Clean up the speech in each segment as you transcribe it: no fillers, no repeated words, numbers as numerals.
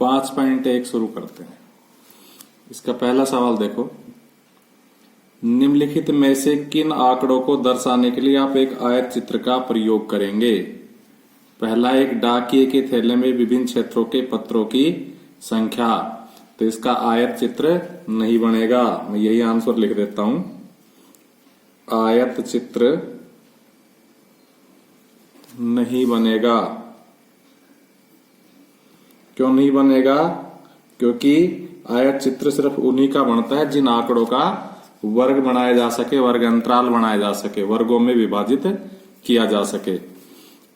5.1 शुरू करते हैं। इसका पहला सवाल देखो, निम्नलिखित में से किन आंकड़ों को दर्शाने के लिए आप एक आयत चित्र का प्रयोग करेंगे? पहला, एक डाकिए के थैले में विभिन्न क्षेत्रों के पत्रों की संख्या। तो इसका आयत चित्र नहीं बनेगा, मैं यही आंसर लिख देता हूं। आयत चित्र नहीं बनेगा। क्यों नहीं बनेगा? क्योंकि आयत चित्र सिर्फ उन्हीं का बनता है जिन आंकड़ों का वर्ग बनाया जा सके, वर्ग अंतराल बनाया जा सके, वर्गों में विभाजित किया जा सके।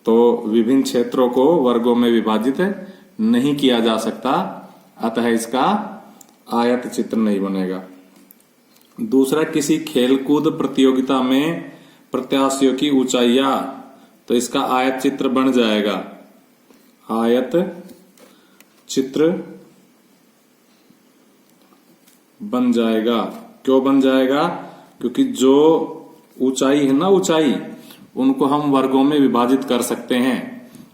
तो विभिन्न क्षेत्रों को वर्गों में विभाजित नहीं किया जा सकता, अतः इसका आयत चित्र नहीं बनेगा। दूसरा, किसी खेलकूद प्रतियोगिता में प्रत्याशियों की ऊंचाइयां, तो इसका आयत चित्र बन जाएगा। आयत चित्र बन जाएगा। क्यों बन जाएगा? क्योंकि जो ऊंचाई है ना, ऊंचाई, उनको हम वर्गों में विभाजित कर सकते हैं।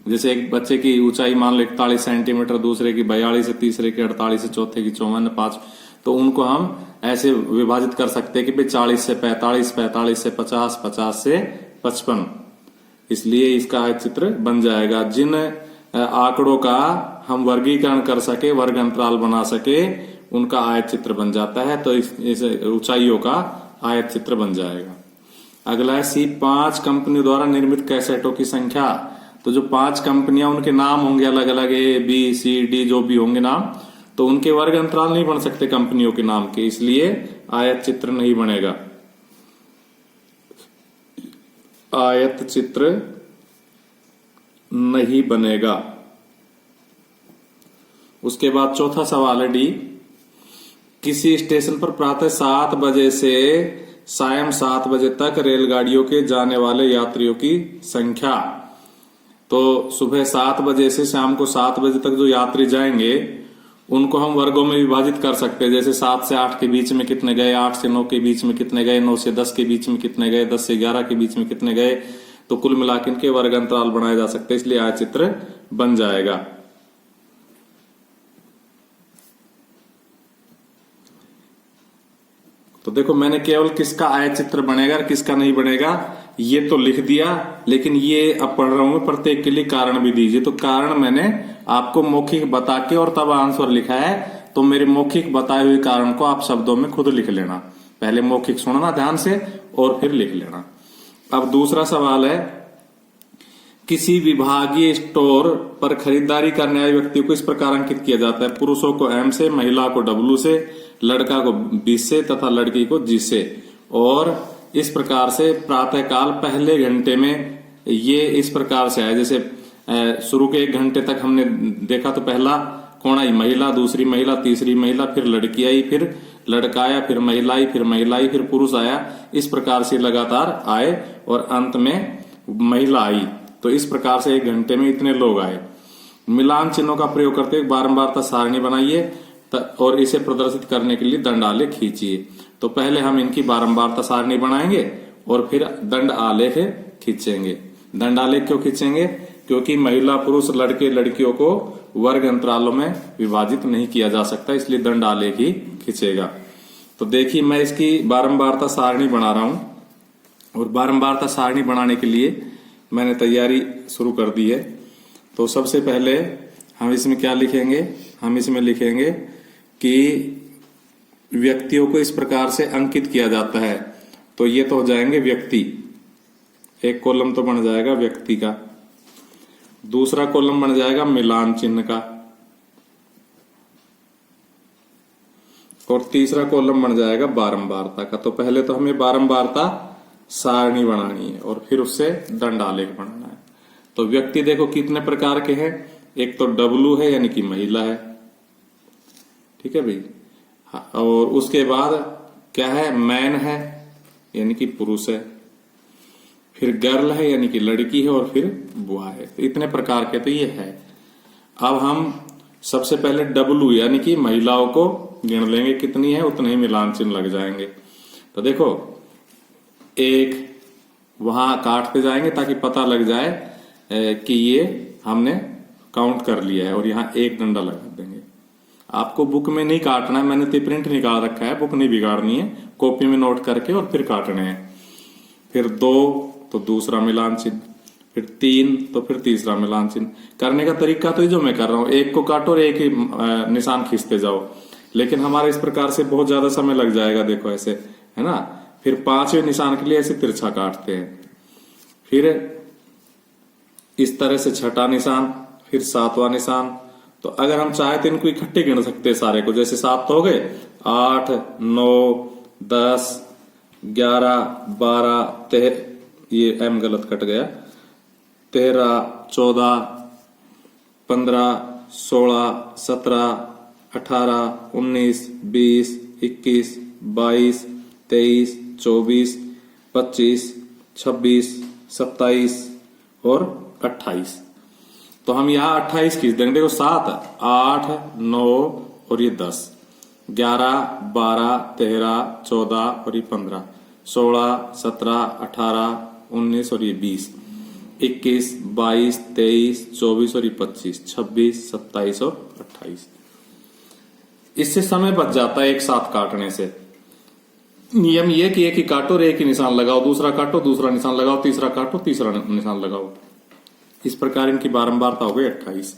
जैसे एक बच्चे की ऊंचाई मान लो 41 सेंटीमीटर, दूसरे की 42 है, तीसरे की 48 है, चौथे की 54, 5, तो उनको हम ऐसे विभाजित कर सकते हैं कि भाई 40 से 45, 45 से 50, 50 से 55। इसलिए इसका आयत चित्र बन जाएगा। जिन आंकड़ों का हम वर्गीकरण कर सके, वर्ग अंतराल बना सके, उनका आयत चित्र बन जाता है। तो इस ऊंचाइयों का आयत चित्र बन जाएगा। अगला है सी, 5 कंपनियों द्वारा निर्मित कैसेटों की संख्या। तो जो 5 कंपनियां, उनके नाम होंगे अलग अलग, ए बी सी डी, जो भी होंगे नाम, तो उनके वर्ग अंतराल नहीं बन सकते कंपनियों के नाम के, इसलिए आयत चित्र नहीं बनेगा। आयत चित्र नहीं बनेगा। उसके बाद चौथा सवाल है डी, किसी स्टेशन पर प्रातः 7 बजे से सायं 7 बजे तक रेलगाड़ियों के जाने वाले यात्रियों की संख्या। तो सुबह 7 बजे से शाम को 7 बजे तक जो यात्री जाएंगे, उनको हम वर्गों में विभाजित कर सकते हैं। जैसे 7 से 8 के बीच में कितने गए, 8 से 9 के बीच में कितने गए, 9 से 10 के बीच में कितने गए, 10 से 11 के बीच में कितने गए, तो कुल मिलाकर इनके वर्ग अंतराल बनाए जा सकते हैं, इसलिए आयत चित्र बन जाएगा। तो देखो, मैंने केवल किसका आयत चित्र बनेगा और किसका नहीं बनेगा ये तो लिख दिया, लेकिन ये अब पढ़ रहा हूं मैं, प्रत्येक के लिए कारण भी दीजिए। तो कारण मैंने आपको मौखिक बता के और तब आंसर लिखा है, तो मेरे मौखिक बताए हुए कारण को आप शब्दों में खुद लिख लेना। पहले मौखिक सुनना ध्यान से और फिर लिख लेना। अब दूसरा सवाल है, किसी विभागीय स्टोर पर खरीदारी करने आए व्यक्ति को इस प्रकार अंकित किया जाता है। पुरुषों को M से, महिला को W से, लड़का को 20 से तथा लड़की को G से। और इस प्रकार से प्रातःकाल पहले घंटे में ये इस प्रकार से है। जैसे शुरू के 1 घंटे तक हमने देखा, तो पहला कौन आई? महिला, दूसरी महिला, तीसरी महिला, फिर लड़की आई, फिर लड़का आया, फिर महिला आई, फिर महिला आई, फिर पुरुष आया। इस प्रकार से लगातार आए और अंत में महिला आई। तो इस प्रकार से 1 घंटे में इतने लोग आए। मिलान चिन्हों का प्रयोग करते हुए बारंबारता सारणी बनाइए और इसे प्रदर्शित करने के लिए दंड आलेख खींचिए। तो पहले हम इनकी बारंबारता सारणी बनाएंगे और फिर दंड आलेख खींचेंगे। दंड आलेख क्यों खींचेंगे? क्योंकि महिला, पुरुष, लड़के, लड़कियों को वर्ग अंतरालों में विभाजित नहीं किया जा सकता, इसलिए दंड आलेख ही खींचेगा। तो देखिए, मैं इसकी बारंबारता सारणी बना रहा हूं और बारंबारता सारणी बनाने के लिए मैंने तैयारी शुरू कर दी है। तो सबसे पहले हम इसमें क्या लिखेंगे? हम इसमें लिखेंगे कि व्यक्तियों को इस प्रकार से अंकित किया जाता है। तो ये तो हो जाएंगे व्यक्ति, एक कॉलम तो बन जाएगा व्यक्ति का, दूसरा कॉलम बन जाएगा मिलान चिन्ह का, और तीसरा कॉलम बन जाएगा बारंबारता का। तो पहले तो हमें बारंबारता सारणी बनानी है और फिर उससे दंड आलेख बनाना है। तो व्यक्ति देखो कितने प्रकार के हैं, एक तो W है यानी कि महिला है, ठीक है भाई, और उसके बाद क्या है? मैन है यानी कि पुरुष है, फिर गर्ल है यानी कि लड़की है, और फिर बॉय है। तो इतने प्रकार के तो ये है। अब हम सबसे पहले W यानी कि महिलाओं को गिन लेंगे, कितनी है उतने ही मिलान चिन्ह लग जाएंगे। तो देखो, 1 वहां काटते जाएंगे ताकि पता लग जाए कि ये हमने काउंट कर लिया है, और यहां 1 डंडा लगा देंगे। आपको बुक में नहीं काटना है, मैंने तो प्रिंट निकाल रखा है, बुक नहीं बिगाड़नी है, कॉपी में नोट करके और फिर काटने हैं। फिर 2 तो दूसरा मिलान चिन्ह, फिर 3 तो फिर तीसरा मिलान चिन्ह। करने का तरीका तो ये जो मैं कर रहा हूं, एक को काटो और एक ही निशान खींचते जाओ, लेकिन हमारे इस प्रकार से बहुत ज्यादा समय लग जाएगा, देखो ऐसे, है ना। फिर 5वें निशान के लिए ऐसे तिरछा काटते हैं, फिर इस तरह से 6ठा निशान, फिर 7वां निशान। तो अगर हम चाहे तो इनको इकट्ठे गिन सकते हैं सारे को, जैसे 7 तो हो गए, 8, 9, 10, 11, 12, 13, ये एम गलत कट गया, 13, 14, 15, 16, 17, 18, 19, 20, 21, 22, 23, 24, 25, 26, 27 और 28। तो हम यहाँ 28 खींच देंगे। देखो 7, 8, 9 और ये 10, 11, 12, 13, 14 और ये 15, 16, 17, 18, 19 और ये 20, 21, 22, 23, 24 और ये 25, 26, 27 और 28। इससे समय बच जाता है एक साथ काटने से। नियम ये कि एक ही काटो और एक ही निशान लगाओ, दूसरा काटो दूसरा निशान लगाओ, तीसरा काटो तीसरा निशान लगाओ। इस प्रकार इनकी बारंबारता हो गई 28।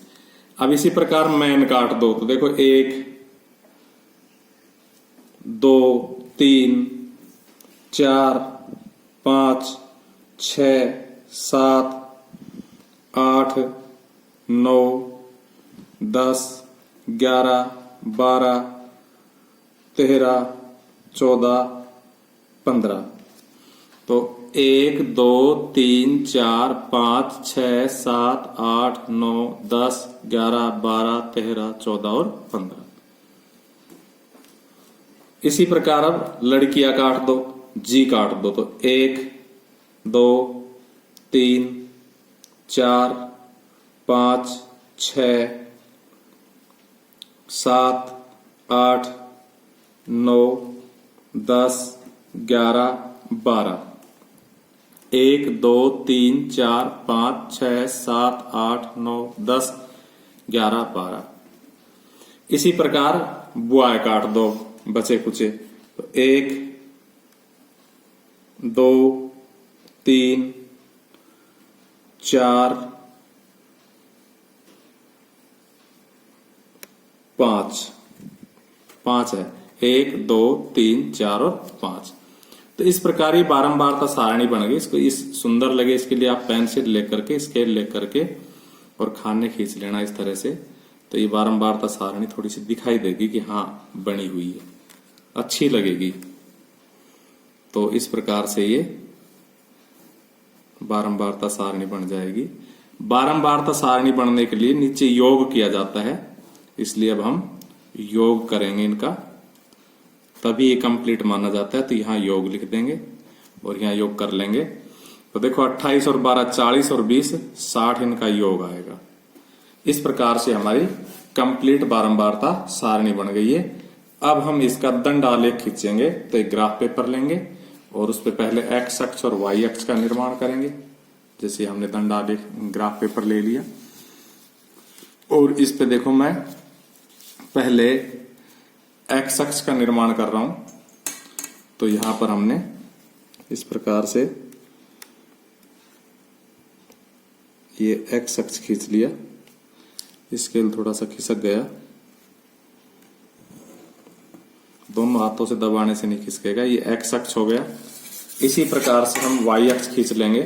अब इसी प्रकार मैन काट दो, तो देखो 1, 2, 3, 4, 5, 6, 7, 8, 9, 10, 11, 12, 13, 14, 15। तो 1, 2, 3, 4, 5, 6, 7, 8, 9, 10, 11, 12, 13, 14 और 15। इसी प्रकार अब लड़कियां काट दो, जी काट दो। तो 1, 2, 3, 4, 5, 6, 7, 8, 9, 10, 11, 12। 1, 2, 3, 4, 5, 6, 7, 8, 9, 10, 11, 12। इसी प्रकार बुआए काट दो बचे कुचे। तो 1, 2, 3, 4, 5 है। 1, 2, 3, 4 और 5। तो इस प्रकार ये बारंबारता सारणी बन गई। इसको इस सुंदर लगे इसके लिए आप पेंसिल लेकर के, स्केल लेकर के और खाने खींच लेना इस तरह से। तो ये बारंबारता सारणी थोड़ी सी दिखाई देगी कि हाँ बनी हुई है, अच्छी लगेगी। तो इस प्रकार से ये बारंबारता सारणी बन जाएगी। बारंबारता सारणी बनने के लिए नीचे योग किया जाता है, इसलिए अब हम योग करेंगे इनका, तभी ये कंप्लीट माना जाता है। तो यहां योग लिख देंगे और यहां योग कर लेंगे। तो देखो 28 और 12 40 और 20 60 इनका योग आएगा। इस प्रकार से हमारी कंप्लीट बारंबारता सारणी बन गई है। अब हम इसका दंड आलेख खींचेंगे। तो एक ग्राफ पेपर लेंगे और उस पर पहले एक्स अक्ष और वाई अक्ष का निर्माण करेंगे। जैसे हमने दंड आलेख ग्राफ पेपर ले लिया और इस पे देखो मैं पहले एक्स अक्ष का निर्माण कर रहा हूं। तो यहां पर हमने इस प्रकार से ये एक्स अक्ष खींच लिया। स्केल थोड़ा सा खिसक गया, दोनों हाथों से दबाने से नहीं खिसकेगा। ये एक्स अक्ष हो गया। इसी प्रकार से हम वाई अक्ष खींच लेंगे।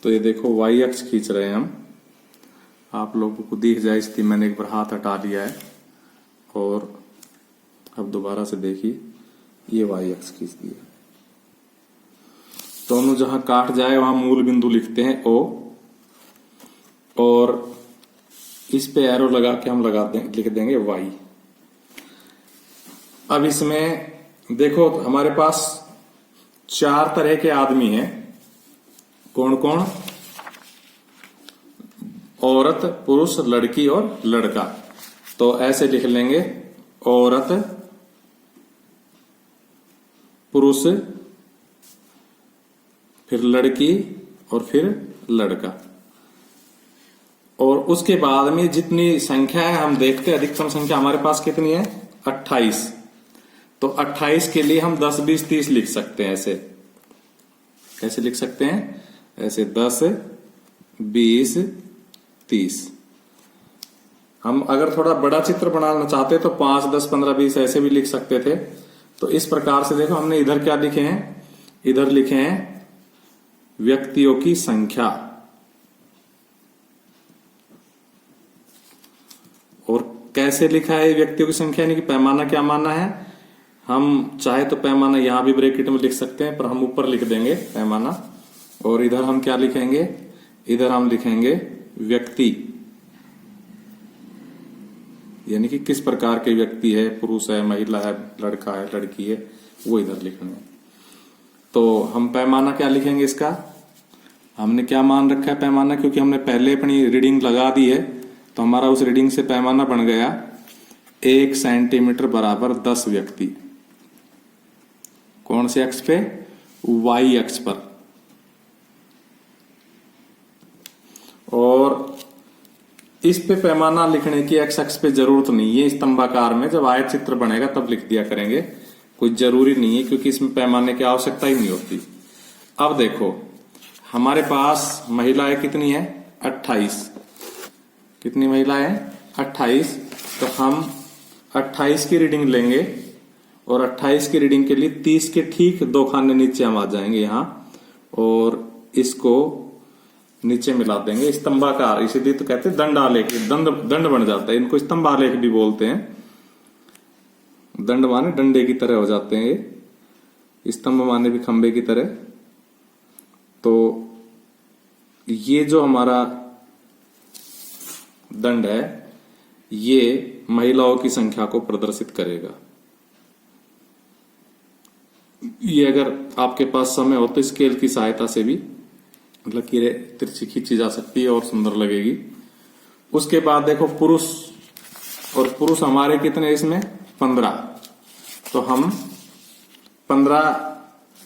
तो ये देखो वाई अक्ष खींच रहे हैं हम, आप लोगों को दिख जाए इसलिए मैंने एक बार हाथ हटा लिया है। और अब दोबारा से देखिए ये वाई अक्ष खींच दिया। दोनों जहां काट जाए वहां मूल बिंदु लिखते हैं ओ, और इस पे एरो लगा के हम लिख देंगे वाई। अब इसमें देखो हमारे पास 4 तरह के आदमी हैं। कौन कौन? औरत, पुरुष, लड़की और लड़का। तो ऐसे लिख लेंगे औरत, पुरुष, फिर लड़की और फिर लड़का। और उसके बाद में जितनी संख्या है हम देखते हैं, अधिकतम संख्या हमारे पास कितनी है 28। तो 28 के लिए हम 10 20 30 लिख सकते हैं। ऐसे कैसे लिख सकते हैं? ऐसे 10 20 30। हम अगर थोड़ा बड़ा चित्र बनाना चाहते तो 5 10 15 20 ऐसे भी लिख सकते थे। तो इस प्रकार से देखो हमने इधर क्या लिखे हैं, इधर लिखे हैं व्यक्तियों की संख्या, और कैसे लिखा है व्यक्तियों की संख्या, यानी कि पैमाना क्या माना है। हम चाहे तो पैमाना यहां भी ब्रैकेट में लिख सकते हैं, पर हम ऊपर लिख देंगे पैमाना। और इधर हम क्या लिखेंगे, इधर हम लिखेंगे व्यक्ति, यानी कि किस प्रकार के व्यक्ति है, पुरुष है, महिला है, लड़का है, लड़की है, वो इधर लिखना है। तो हम पैमाना क्या लिखेंगे इसका, हमने क्या मान रखा है पैमाना, क्योंकि हमने पहले अपनी रीडिंग लगा दी है, तो हमारा उस रीडिंग से पैमाना बन गया 1 सेंटीमीटर बराबर 10 व्यक्ति। कौन से अक्ष पे? वाई अक्ष पर। और इस पे पैमाना लिखने की एक्स अक्ष पे जरूरत नहीं है, स्तंभाकार में जब आयत चित्र बनेगा तब लिख दिया करेंगे, कोई जरूरी नहीं है, क्योंकि इसमें पैमाने की आवश्यकता ही नहीं होती। अब देखो हमारे पास महिलाएं कितनी है 28। कितनी महिलाएं? 28। तो हम 28 की रीडिंग लेंगे और 28 की रीडिंग के लिए 30 के ठीक 2 खाने नीचे हम आ जाएंगे यहां, और इसको नीचे मिला देंगे स्तंभाकार, इसीलिए तो कहते हैं दंडालेख, दंड बन जाता है, इनको स्तंभालेख भी बोलते हैं। दंड माने डंडे की तरह हो जाते हैं ये, स्तंभ माने भी खंबे की तरह। तो ये जो हमारा दंड है ये महिलाओं की संख्या को प्रदर्शित करेगा। ये अगर आपके पास समय हो तो स्केल की सहायता से भी लकीरें तिरछी खींची जा सकती है और सुंदर लगेगी। उसके बाद देखो पुरुष, और पुरुष हमारे कितने इसमें 15। तो हम 15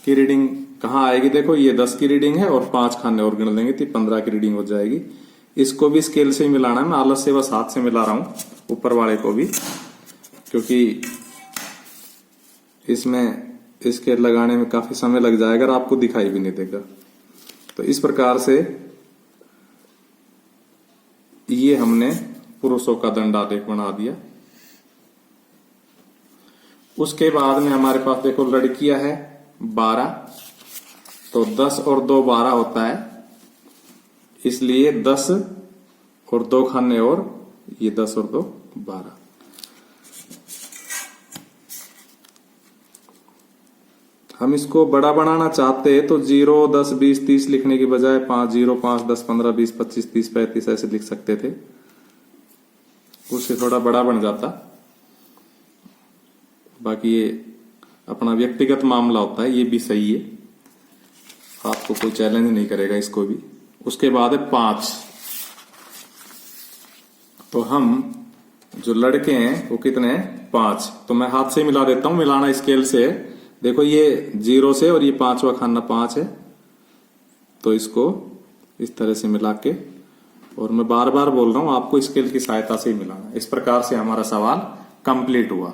की रीडिंग कहाँ आएगी, देखो ये 10 की रीडिंग है और 5 खाने और गिन लेंगे तो 15 की रीडिंग हो जाएगी। इसको भी स्केल से ही मिलाना है, मैं आलस से बस हाथ से मिला रहा हूं ऊपर वाले को भी, क्योंकि इसमें स्केल लगाने में काफी समय लग जाएगा और आपको दिखाई भी नहीं देगा। तो इस प्रकार से ये हमने पुरुषों का दंडालेख बना दिया। उसके बाद में हमारे पास देखो लड़कियां है 12, तो 10 और 2 12 होता है, इसलिए 10 और 2 खाने और ये 10 और 2 12। हम इसको बड़ा बनाना चाहते हैं तो 0 10 20 30 लिखने की बजाय 5 0 5 10 15 20 25 30 35 ऐसे लिख सकते थे, उससे थोड़ा बड़ा बन जाता। बाकी ये अपना व्यक्तिगत मामला होता है, ये भी सही है, आपको कोई चैलेंज नहीं करेगा इसको भी। उसके बाद है 5। तो हम जो लड़के हैं वो कितने हैं 5। तो मैं हाथ से मिला देता हूं, मिलाना स्केल से। देखो ये 0 से और ये 5वां खाना 5 है, तो इसको इस तरह से मिला के, और मैं बार बार बोल रहा हूं आपको स्केल की सहायता से ही मिलाना। इस प्रकार से हमारा सवाल कंप्लीट हुआ।